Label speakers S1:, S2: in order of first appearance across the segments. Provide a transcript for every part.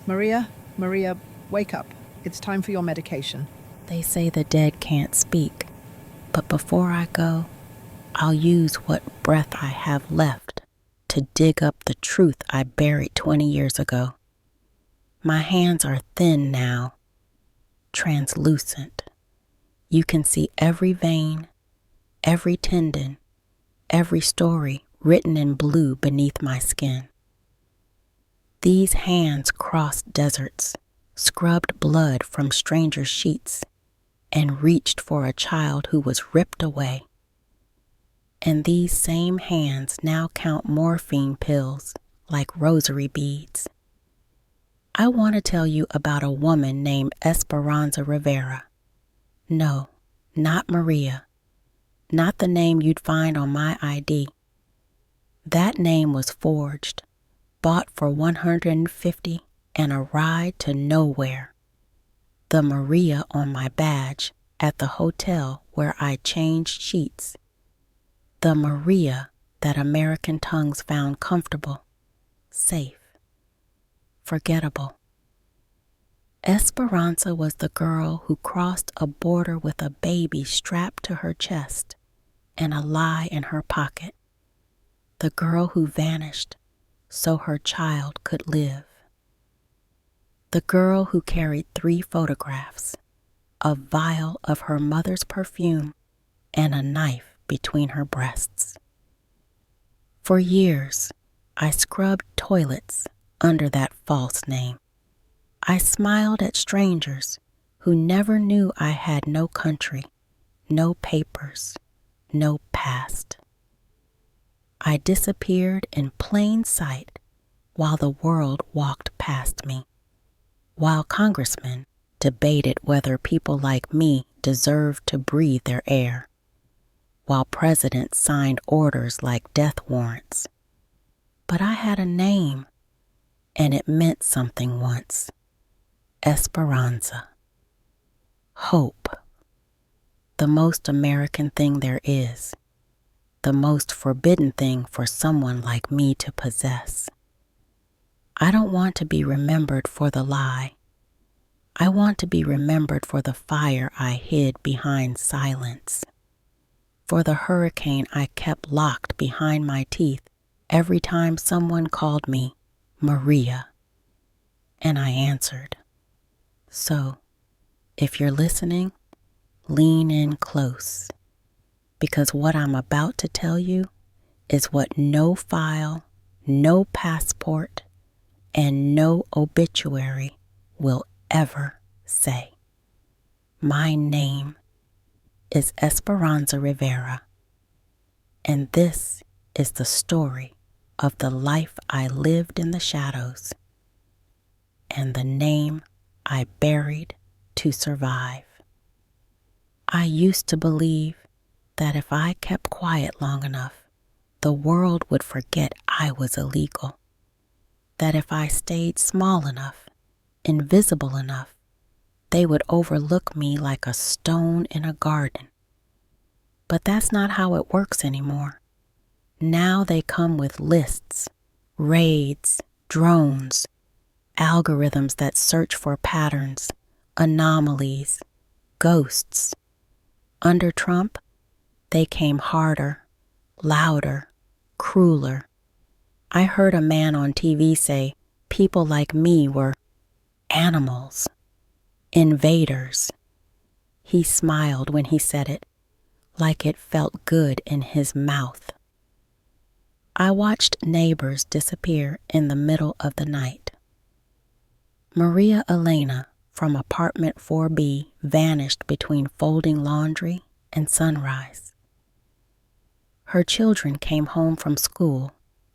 S1: Maria, Maria, wake up. It's time for your medication.
S2: They say the dead can't speak, but before I go, I'll use what breath I have left to dig up the truth I buried 20 years ago. My hands are thin now, translucent. You can see every vein, every tendon, every story written in blue beneath my skin. These hands crossed deserts, scrubbed blood from strangers' sheets, and reached for a child who was ripped away. And these same hands now count morphine pills like rosary beads. I want to tell you about a woman named Esperanza Rivera. No, not Maria. Not the name you'd find on my ID. That name was forged, bought for $150 and a ride to nowhere. The Maria on my badge at the hotel where I changed sheets. The Maria that American tongues found comfortable, safe, forgettable. Esperanza was the girl who crossed a border with a baby strapped to her chest and a lie in her pocket. The girl who vanished so her child could live. The girl who carried 3 photographs, a vial of her mother's perfume and a knife between her breasts. For years, I scrubbed toilets under that false name. I smiled at strangers who never knew I had no country, no papers, no past. I disappeared in plain sight while the world walked past me, while congressmen debated whether people like me deserved to breathe their air, while presidents signed orders like death warrants. But I had a name, and it meant something once. Esperanza. Hope. The most American thing there is. The most forbidden thing for someone like me to possess. I don't want to be remembered for the lie. I want to be remembered for the fire I hid behind silence. For the hurricane I kept locked behind my teeth every time someone called me Maria. And I answered. So, if you're listening, lean in close, because what I'm about to tell you is what no file, no passport, and no obituary will ever say. My name is Esperanza Rivera, and this is the story of the life I lived in the shadows and the name I buried to survive. I used to believe that if I kept quiet long enough, the world would forget I was illegal. That if I stayed small enough, invisible enough, they would overlook me like a stone in a garden. But that's not how it works anymore. Now they come with lists, raids, drones, algorithms that search for patterns, anomalies, ghosts. Under Trump, they came harder, louder, crueler. I heard a man on TV say people like me were animals, invaders. He smiled when he said it, like it felt good in his mouth. I watched neighbors disappear in the middle of the night. Maria Elena from apartment 4B vanished between folding laundry and sunrise. Her children came home from school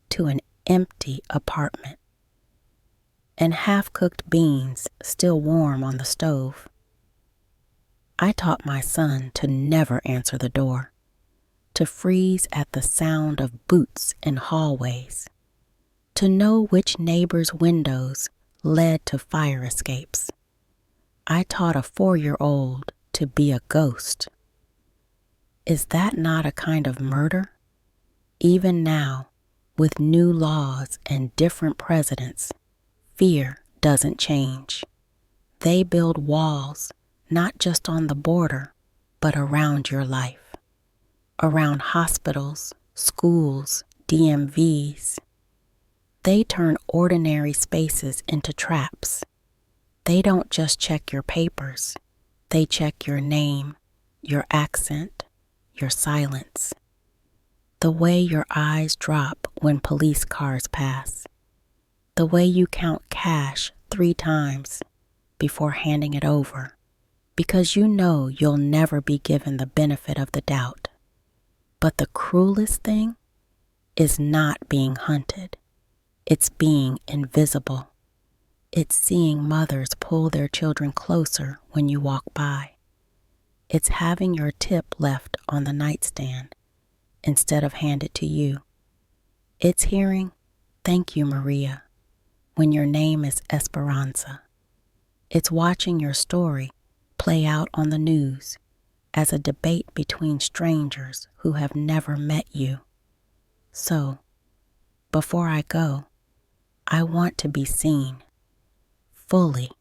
S2: to an empty apartment and half-cooked beans still warm on the stove. I taught my son to never answer the door, to freeze at the sound of boots in hallways, to know which neighbors' windows led to fire escapes. I taught a 4-year-old to be a ghost. Is that not a kind of murder? Even now, with new laws and different presidents, fear doesn't change. They build walls, not just on the border, but around your life, around hospitals, schools, DMVs. They turn ordinary spaces into traps. They don't just check your papers. They check your name, your accent, your silence. The way your eyes drop when police cars pass. The way you count cash 3 times before handing it over, because you know you'll never be given the benefit of the doubt. But the cruelest thing is not being hunted. It's being invisible. It's seeing mothers pull their children closer when you walk by. It's having your tip left on the nightstand instead of handed to you. It's hearing, "Thank you, Maria," when your name is Esperanza. It's watching your story play out on the news as a debate between strangers who have never met you. So, before I go, I want to be seen, fully,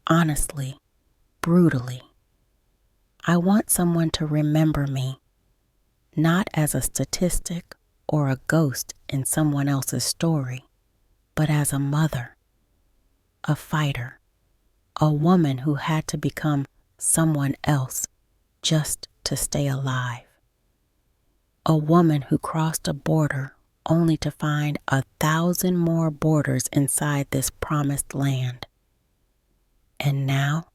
S2: honestly, brutally. I want someone to remember me, not as a statistic or a ghost in someone else's story, but as a mother, a fighter, a woman who had to become someone else just to stay alive. A woman who crossed a border only to find 1,000 more borders inside this promised land. And now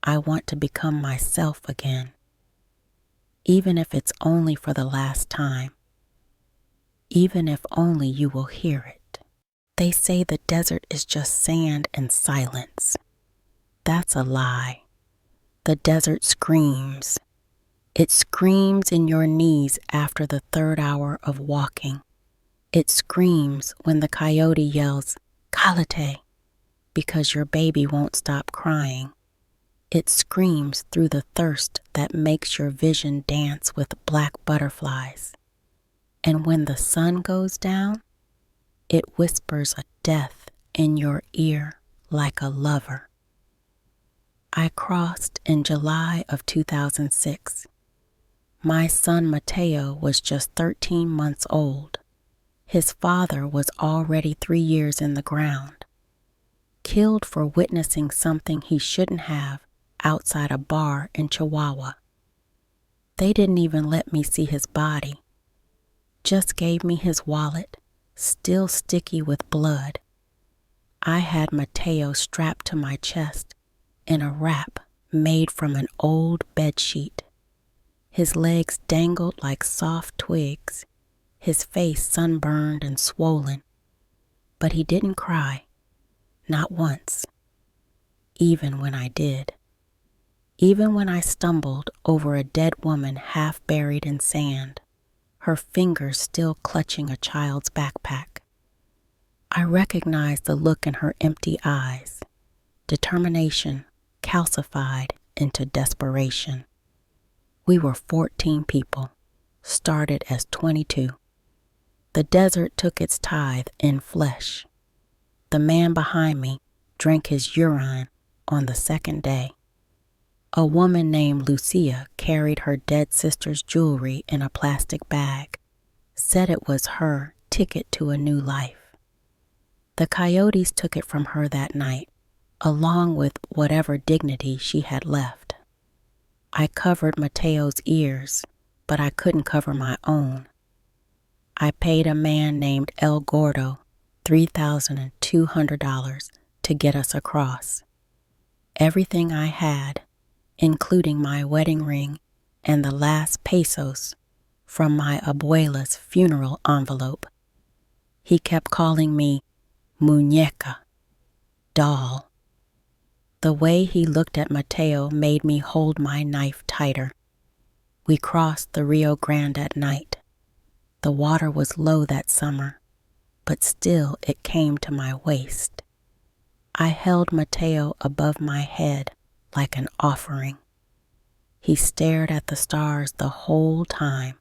S2: I want to become myself again, even if it's only for the last time, even if only you will hear it. They say the desert is just sand and silence. That's a lie. The desert screams. It screams in your knees after the 3rd hour of walking. It screams when the coyote yells, "Kalate," because your baby won't stop crying. It screams through the thirst that makes your vision dance with black butterflies. And when the sun goes down, it whispers a death in your ear like a lover. I crossed in July of 2006. My son Mateo was just 13 months old. His father was already 3 years in the ground, killed for witnessing something he shouldn't have outside a bar in Chihuahua. They didn't even let me see his body, just gave me his wallet, still sticky with blood. I had Mateo strapped to my chest in a wrap made from an old bedsheet. His legs dangled like soft twigs, his face sunburned and swollen. But he didn't cry, not once, even when I did. Even when I stumbled over a dead woman half buried in sand, her fingers still clutching a child's backpack. I recognized the look in her empty eyes, determination calcified into desperation. We were 14 people, started as 22. The desert took its tithe in flesh. The man behind me drank his urine on the 2nd day. A woman named Lucia carried her dead sister's jewelry in a plastic bag, said it was her ticket to a new life. The coyotes took it from her that night, along with whatever dignity she had left. I covered Mateo's ears, but I couldn't cover my own. I paid a man named El Gordo $3,200 to get us across. Everything I had, including my wedding ring and the last pesos from my abuela's funeral envelope. He kept calling me muñeca, doll. The way he looked at Mateo made me hold my knife tighter. We crossed the Rio Grande at night. The water was low that summer, but still it came to my waist. I held Mateo above my head like an offering. He stared at the stars the whole time,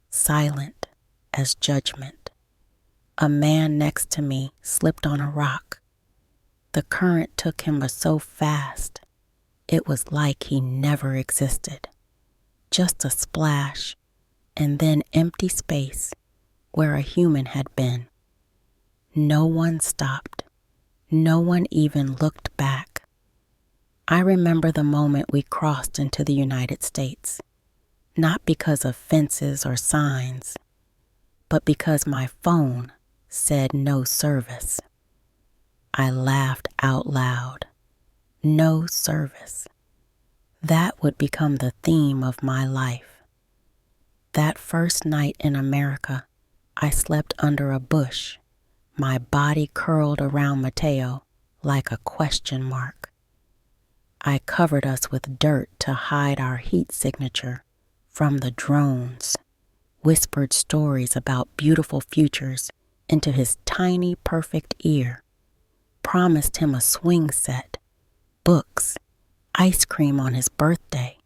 S2: silent as judgment. A man next to me slipped on a rock. The current took him so fast, it was like he never existed. Just a splash, and then empty space where a human had been. No one stopped. No one even looked back. I remember the moment we crossed into the United States, not because of fences or signs, but because my phone said no service. I laughed out loud. No service. That would become the theme of my life. That first night in America, I slept under a bush, my body curled around Mateo like a question mark. I covered us with dirt to hide our heat signature from the drones, whispered stories about beautiful futures into his tiny, perfect ear, promised him a swing set, books, ice cream on his birthday,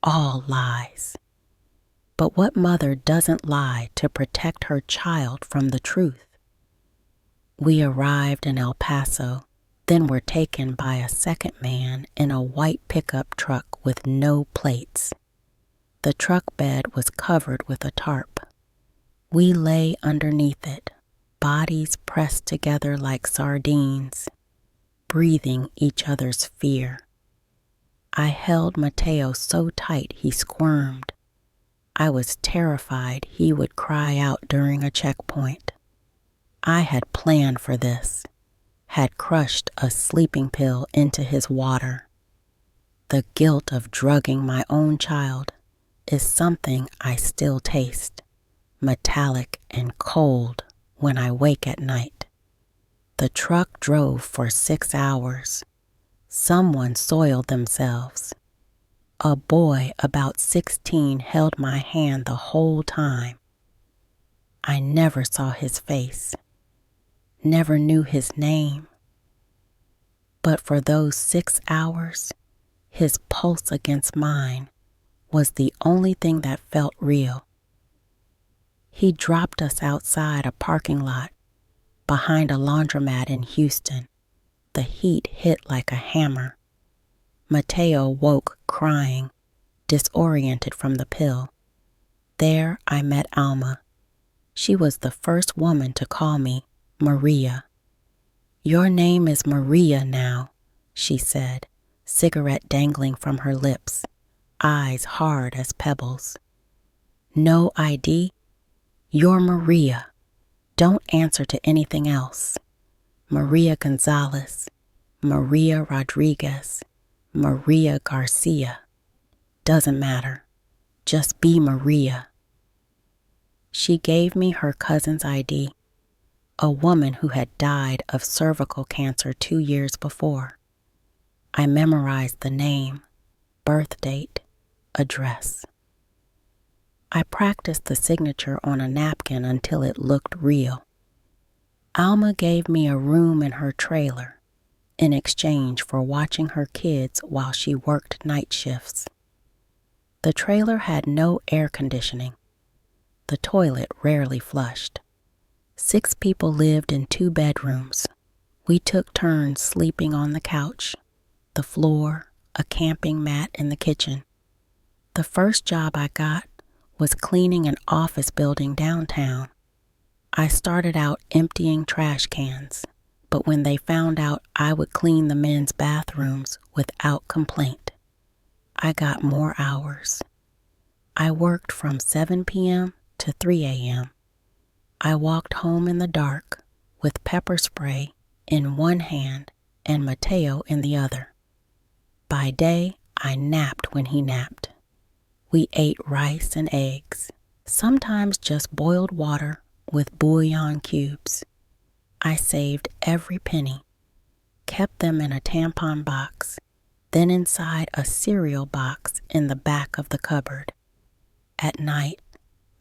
S2: all lies. But what mother doesn't lie to protect her child from the truth? We arrived in El Paso, then were taken by a second man in a white pickup truck with no plates. The truck bed was covered with a tarp. We lay underneath it, bodies pressed together like sardines, breathing each other's fear. I held Mateo so tight he squirmed. I was terrified he would cry out during a checkpoint. I had planned for this, had crushed a sleeping pill into his water. The guilt of drugging my own child is something I still taste, metallic and cold when I wake at night. The truck drove for 6 hours. Someone soiled themselves. A boy about 16 held my hand the whole time. I never saw his face, never knew his name. But for those 6 hours, his pulse against mine was the only thing that felt real. He dropped us outside a parking lot behind a laundromat in Houston. The heat hit like a hammer. Mateo woke crying, disoriented from the pill. There I met Alma. She was the first woman to call me Maria. "Your name is Maria now," she said, cigarette dangling from her lips, eyes hard as pebbles. "No ID? You're Maria. Don't answer to anything else. Maria Gonzalez, Maria Rodriguez, Maria Garcia. Doesn't matter. Just be Maria." She gave me her cousin's ID, a woman who had died of cervical cancer 2 years before. I memorized the name, birth date, address. I practiced the signature on a napkin until it looked real. Alma gave me a room in her trailer in exchange for watching her kids while she worked night shifts. The trailer had no air conditioning. The toilet rarely flushed. 6 people lived in 2 bedrooms. We took turns sleeping on the couch, the floor, a camping mat in the kitchen. The first job I got was cleaning an office building downtown. I started out emptying trash cans, but when they found out I would clean the men's bathrooms without complaint, I got more hours. I worked from 7 p.m. to 3 a.m. I walked home in the dark with pepper spray in one hand and Mateo in the other. By day, I napped when he napped. We ate rice and eggs, sometimes just boiled water with bouillon cubes. I saved every penny, kept them in a tampon box, then inside a cereal box in the back of the cupboard. At night,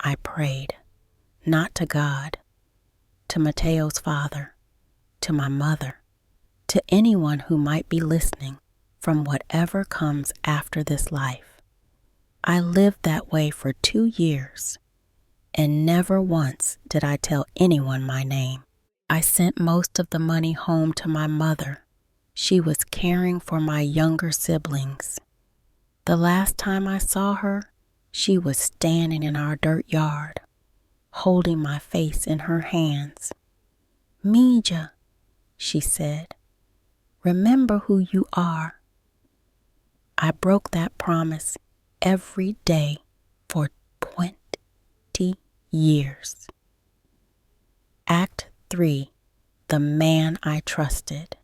S2: I prayed, not to God, to Mateo's father, to my mother, to anyone who might be listening from whatever comes after this life. I lived that way for 2 years, and never once did I tell anyone my name. I sent most of the money home to my mother. She was caring for my younger siblings. The last time I saw her, she was standing in our dirt yard, holding my face in her hands. "Mija," she said, "remember who you are." I broke that promise every day for 20 years. Act 3. The Man I Trusted.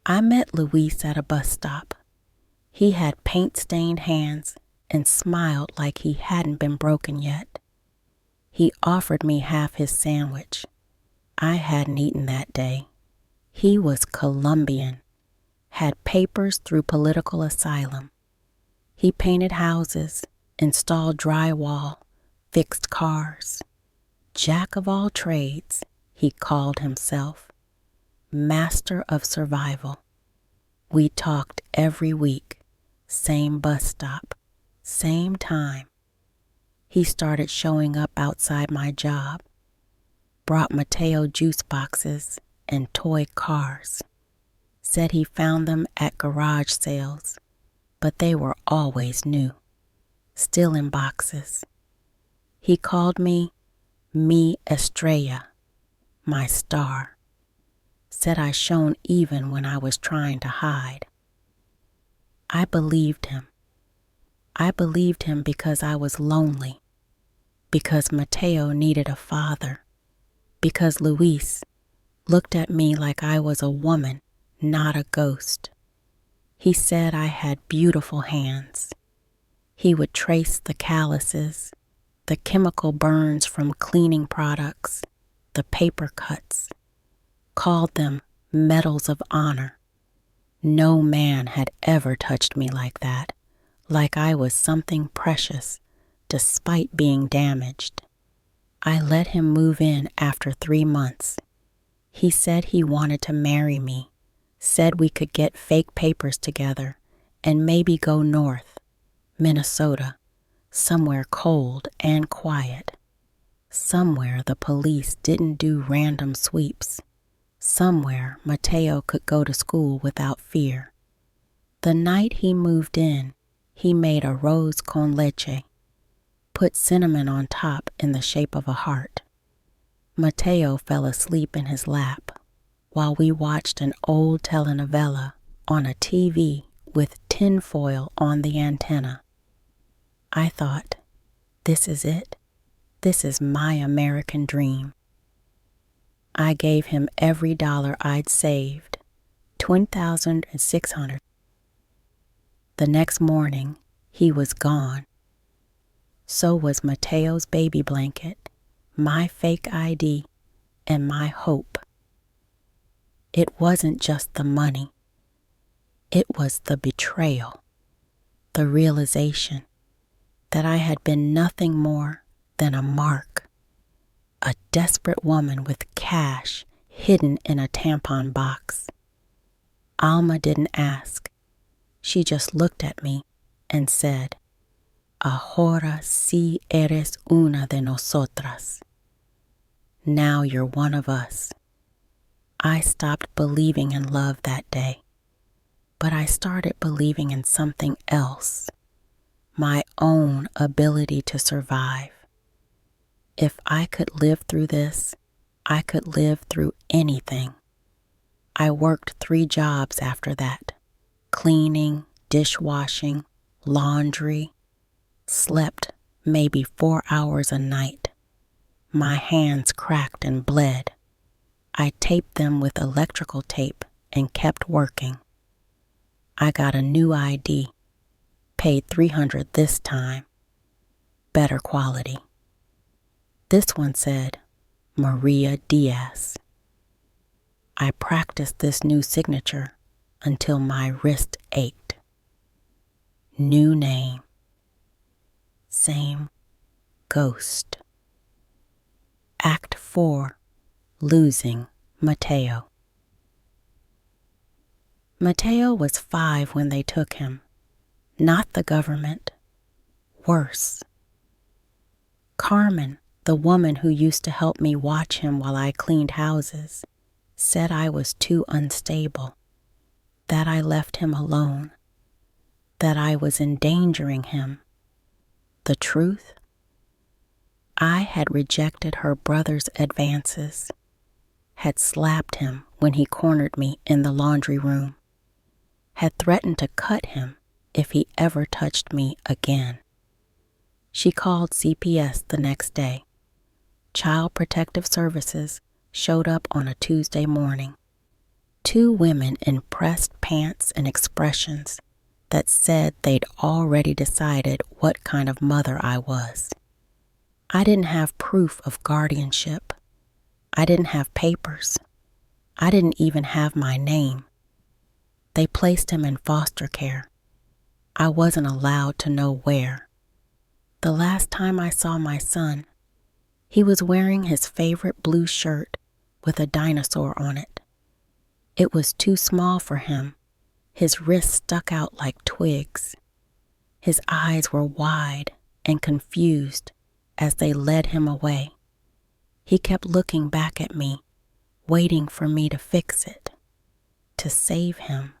S2: I met Luis at a bus stop. He had paint-stained hands and smiled like he hadn't been broken yet. He offered me half his sandwich. I hadn't eaten that day. He was Colombian, had papers through political asylum. He painted houses, installed drywall, fixed cars. Jack of all trades, he called himself. Master of survival. We talked every week, same bus stop, same time. He started showing up outside my job, brought Mateo juice boxes and toy cars. Said he found them at garage sales, but they were always new, still in boxes. He called me Mi Estrella, my star. Said I shone even when I was trying to hide. I believed him. I believed him because I was lonely, because Mateo needed a father, because Luis looked at me like I was a woman, not a ghost. He said I had beautiful hands. He would trace the calluses, the chemical burns from cleaning products, the paper cuts, called them medals of honor. No man had ever touched me like that, like I was something precious, despite being damaged. I let him move in after 3 months. He said he wanted to marry me, said we could get fake papers together and maybe go north, Minnesota, somewhere cold and quiet, somewhere the police didn't do random sweeps, somewhere Mateo could go to school without fear. The night he moved in, he made arroz con leche, put cinnamon on top in the shape of a heart. Mateo fell asleep in his lap while we watched an old telenovela on a TV with tinfoil on the antenna. I thought, this is it. This is my American dream. I gave him every dollar I'd saved, $20,600. The next morning, he was gone. So was Mateo's baby blanket, my fake ID, and my hope. It wasn't just the money. It was the betrayal, the realization that I had been nothing more than a mark, a desperate woman with cash hidden in a tampon box. Alma didn't ask. She just looked at me and said, "Ahora sí eres una de nosotras." Now you're one of us. I stopped believing in love that day, but I started believing in something else, my own ability to survive. If I could live through this, I could live through anything. I worked 3 jobs after that, cleaning, dishwashing, laundry, slept maybe 4 hours a night. My hands cracked and bled. I taped them with electrical tape and kept working. I got a new ID, paid $300 this time, better quality. This one said, Maria Diaz. I practiced this new signature until my wrist ached. New name. Same ghost. Act 4. Losing Mateo. Mateo was 5 when they took him. Not the government. Worse. Carmen, the woman who used to help me watch him while I cleaned houses, said I was too unstable, that I left him alone, that I was endangering him. The truth? I had rejected her brother's advances, had slapped him when he cornered me in the laundry room, had threatened to cut him if he ever touched me again. She called CPS the next day. Child Protective Services showed up on a Tuesday morning. Two women in pressed pants and expressions that said they'd already decided what kind of mother I was. I didn't have proof of guardianship. I didn't have papers. I didn't even have my name. They placed him in foster care. I wasn't allowed to know where. The last time I saw my son, he was wearing his favorite blue shirt with a dinosaur on it. It was too small for him. His wrists stuck out like twigs. His eyes were wide and confused as they led him away. He kept looking back at me, waiting for me to fix it, to save him,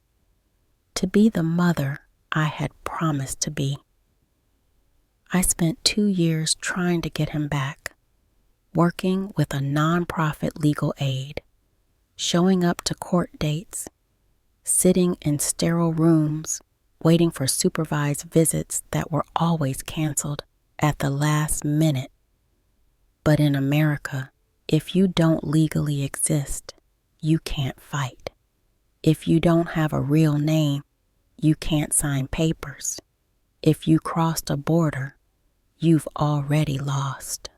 S2: to be the mother I had promised to be. I spent 2 years trying to get him back, working with a nonprofit legal aid, showing up to court dates, sitting in sterile rooms, waiting for supervised visits that were always canceled at the last minute. But in America, if you don't legally exist, you can't fight. If you don't have a real name, you can't sign papers. If you crossed a border, you've already lost.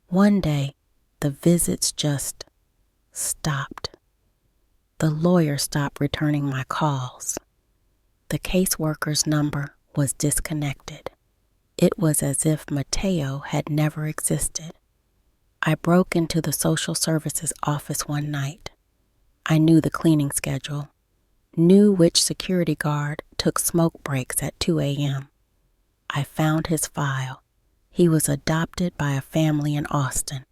S2: One day, the visits just stopped. The lawyer stopped returning my calls. The caseworker's number was disconnected. It was as if Mateo had never existed. I broke into the social services office one night. I knew the cleaning schedule, knew which security guard took smoke breaks at 2 a.m. I found his file. He was adopted by a family in Austin.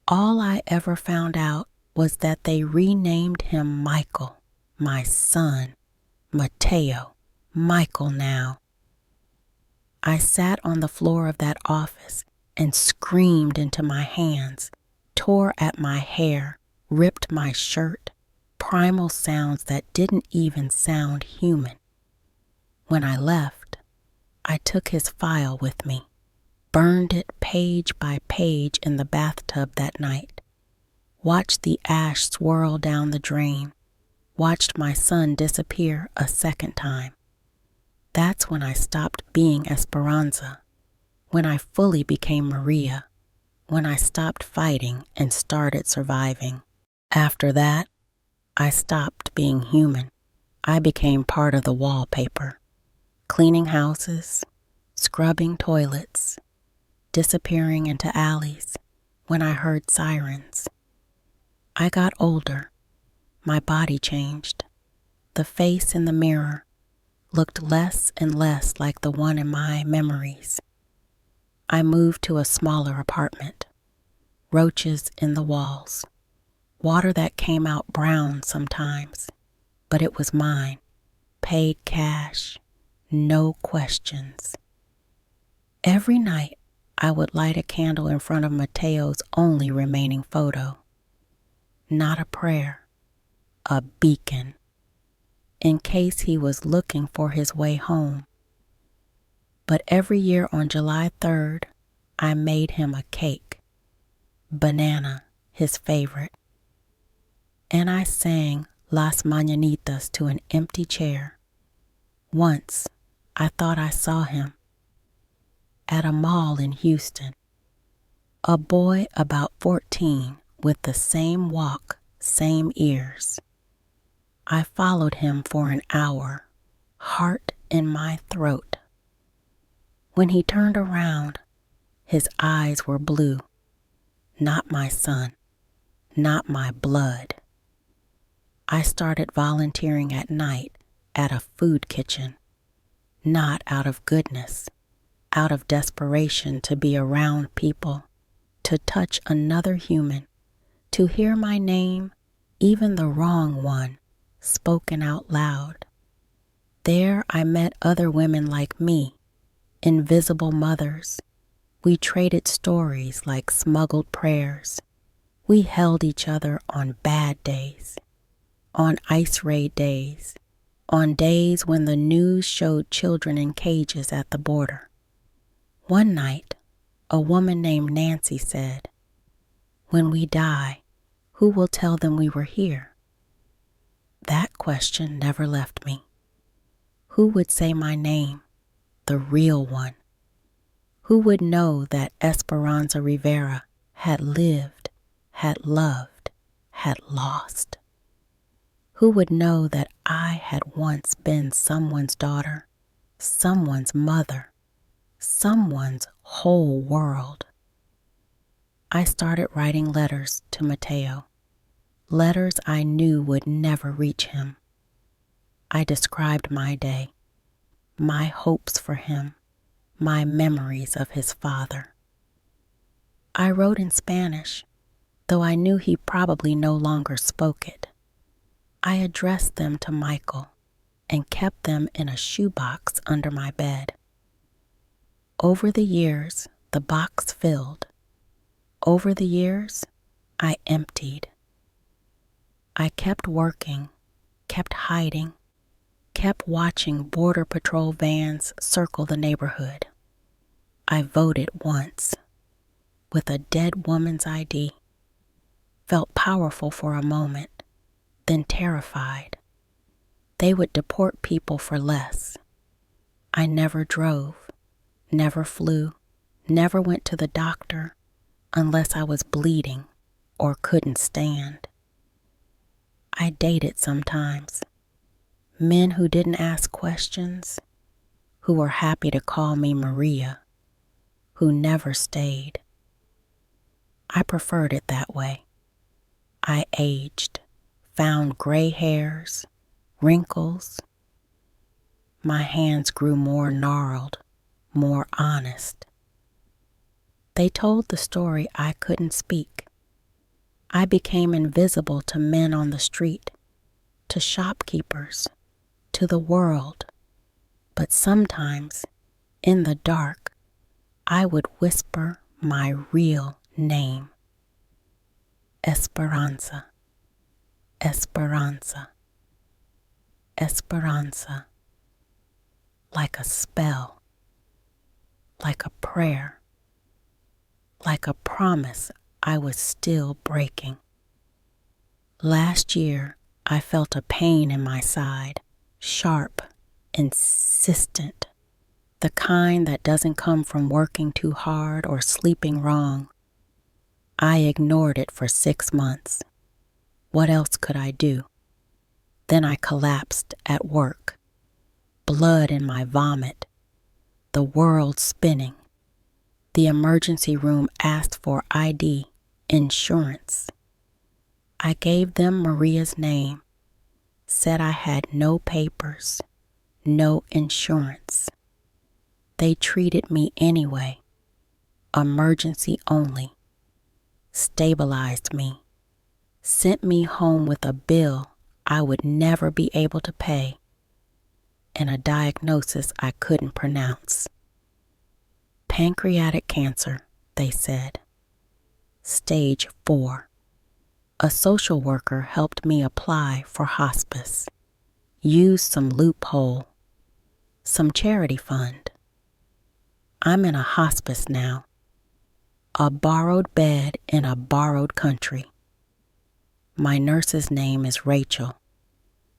S2: All I ever found out was that they renamed him Michael, my son. Mateo, Michael now. I sat on the floor of that office and screamed into my hands, tore at my hair, ripped my shirt, primal sounds that didn't even sound human. When I left, I took his file with me, burned it page by page in the bathtub that night, watched the ash swirl down the drain, watched my son disappear a second time. That's when I stopped being Esperanza, when I fully became Maria, when I stopped fighting and started surviving. After that, I stopped being human. I became part of the wallpaper, cleaning houses, scrubbing toilets, disappearing into alleys when I heard sirens. I got older. My body changed. The face in the mirror looked less and less like the one in my memories. I moved to a smaller apartment. Roaches in the walls. Water that came out brown sometimes, but it was mine. Paid cash. No questions. Every night, I would light a candle in front of Mateo's only remaining photo. Not a prayer, a beacon, in case he was looking for his way home. But every year on July 3rd, I made him a cake, banana, his favorite, and I sang Las Mañanitas to an empty chair. Once, I thought I saw him at a mall in Houston, a boy about 14 with the same walk, same ears. I followed him for an hour, heart in my throat. When he turned around, his eyes were blue. Not my son, not my blood. I started volunteering at night at a food kitchen, not out of goodness, out of desperation to be around people, to touch another human, to hear my name, even the wrong one, spoken out loud. There I met other women like me, invisible mothers. We traded stories like smuggled prayers. We held each other on bad days, on ice raid days, on days when the news showed children in cages at the border. One night, a woman named Nancy said, "When we die, who will tell them we were here?" That question never left me. Who would say my name, the real one? Who would know that Esperanza Rivera had lived, had loved, had lost? Who would know that I had once been someone's daughter, someone's mother, someone's whole world? I started writing letters to Mateo, letters I knew would never reach him. I described my day, my hopes for him, my memories of his father. I wrote in Spanish, though I knew he probably no longer spoke it. I addressed them to Michael and kept them in a shoebox under my bed. Over the years, the box filled. Over the years, I emptied. I kept working, kept hiding, kept watching Border Patrol vans circle the neighborhood. I voted once, with a dead woman's ID. Felt powerful for a moment, then terrified. They would deport people for less. I never drove, never flew, never went to the doctor unless I was bleeding or couldn't stand. I dated sometimes. Men who didn't ask questions, who were happy to call me Maria, who never stayed. I preferred it that way. I aged, found gray hairs, wrinkles. My hands grew more gnarled, more honest. They told the story I couldn't speak. I became invisible to men on the street, to shopkeepers, to the world. But sometimes, in the dark, I would whisper my real name. Esperanza, Esperanza, Esperanza. Like a spell, like a prayer, like a promise I was still breaking. Last year, I felt a pain in my side, sharp, insistent, the kind that doesn't come from working too hard or sleeping wrong. I ignored it for 6 months. What else could I do? Then I collapsed at work, blood in my vomit, the world spinning. The emergency room asked for ID, insurance. I gave them Maria's name, said I had no papers, no insurance. They treated me anyway, emergency only, stabilized me, sent me home with a bill I would never be able to pay, and a diagnosis I couldn't pronounce. Pancreatic cancer, they said. Stage 4. A social worker helped me apply for hospice, use some loophole, some charity fund. I'm in a hospice now, a borrowed bed in a borrowed country. My nurse's name is Rachel.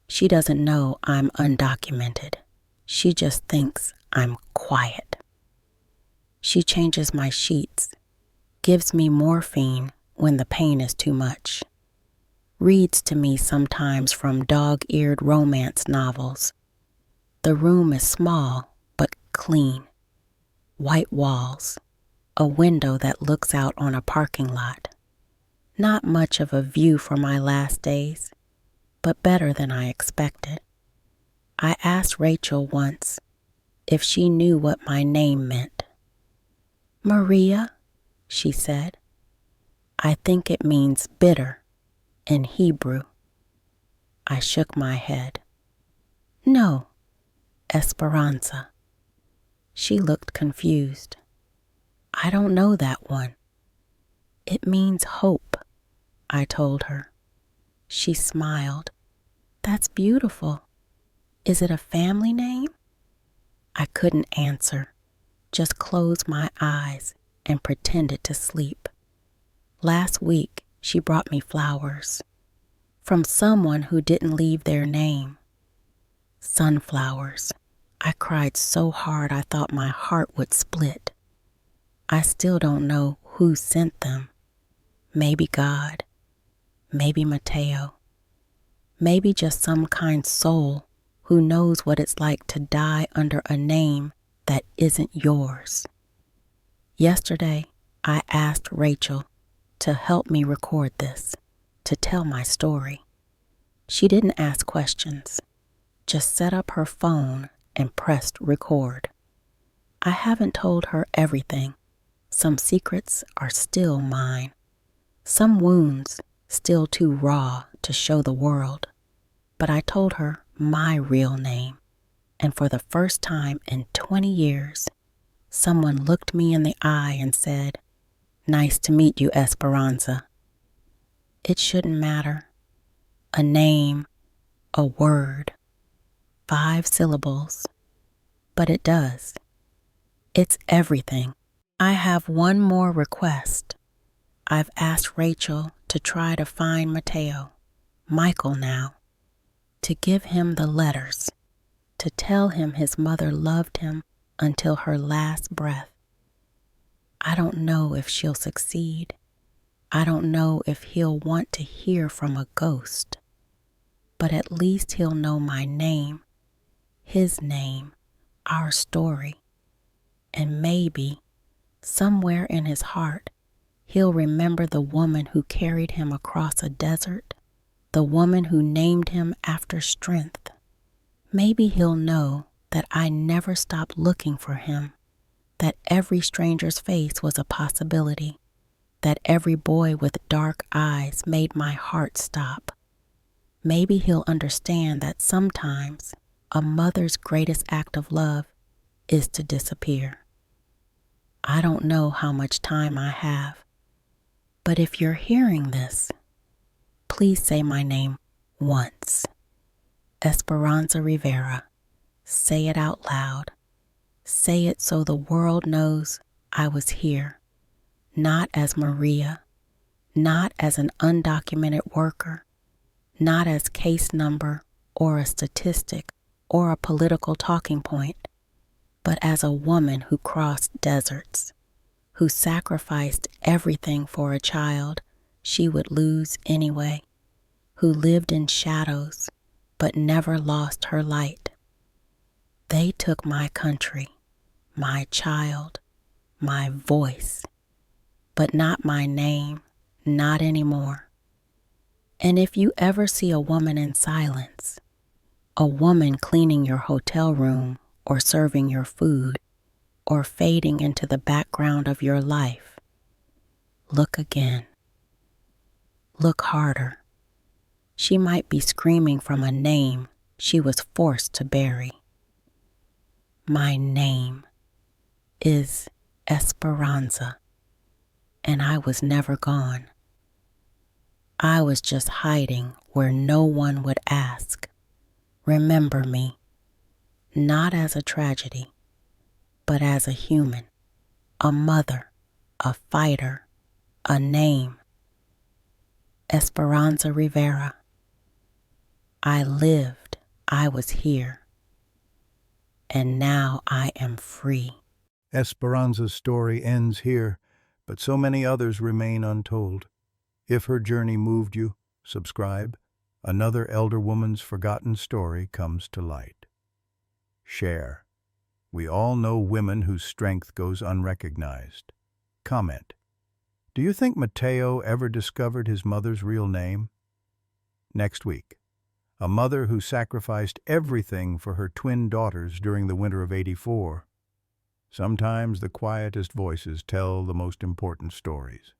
S2: She doesn't know I'm undocumented. She just thinks I'm quiet. She changes my sheets, gives me morphine when the pain is too much, reads to me sometimes from dog-eared romance novels. The room is small but clean. White walls, a window that looks out on a parking lot. Not much of a view for my last days, but better than I expected. I asked Rachel once if she knew what my name meant. Maria, she said. I think it means bitter in Hebrew. I shook my head. No, Esperanza. She looked confused. I don't know that one. It means hope, I told her. She smiled. That's beautiful. Is it a family name? I couldn't answer, just closed my eyes and pretended to sleep. Last week, she brought me flowers from someone who didn't leave their name. Sunflowers. I cried so hard I thought my heart would split. I still don't know who sent them. Maybe God. Maybe Mateo. Maybe just some kind soul who knows what it's like to die under a name that isn't yours. Yesterday, I asked Rachel to help me record this, to tell my story. She didn't ask questions, just set up her phone and pressed record. I haven't told her everything. Some secrets are still mine. Some wounds still too raw to show the world. But I told her my real name, and for the first time in 20 years, someone looked me in the eye and said, "Nice to meet you, Esperanza." It shouldn't matter. A name, a word, 5 syllables, but it does. It's everything. I have one more request. I've asked Rachel to try to find Mateo, Michael now, to give him the letters, to tell him his mother loved him until her last breath. I don't know if she'll succeed. I don't know if he'll want to hear from a ghost, but at least he'll know my name, his name, our story, and maybe, somewhere in his heart, he'll remember the woman who carried him across a desert, the woman who named him after strength. Maybe he'll know that I never stopped looking for him, that every stranger's face was a possibility, that every boy with dark eyes made my heart stop. Maybe he'll understand that sometimes a mother's greatest act of love is to disappear. I don't know how much time I have, but if you're hearing this, please say my name once. Esperanza Rivera. Say it out loud. Say it so the world knows I was here, not as Maria, not as an undocumented worker, not as case number or a statistic or a political talking point, but as a woman who crossed deserts, who sacrificed everything for a child she would lose anyway, who lived in shadows but never lost her light. They took my country, my child, my voice, but not my name, not anymore. And if you ever see a woman in silence, a woman cleaning your hotel room or serving your food or fading into the background of your life, look again. Look harder. She might be screaming from a name she was forced to bury. My name is Esperanza, and I was never gone. I was just hiding where no one would ask. Remember me, not as a tragedy, but as a human, a mother, a fighter, a name. Esperanza Rivera. I lived, I was here, and now I am free.
S3: Esperanza's story ends here, but so many others remain untold. If her journey moved you, subscribe. Another elder woman's forgotten story comes to light. Share. We all know women whose strength goes unrecognized. Comment. Do you think Mateo ever discovered his mother's real name? Next week, a mother who sacrificed everything for her twin daughters during the winter of '84. Sometimes the quietest voices tell the most important stories.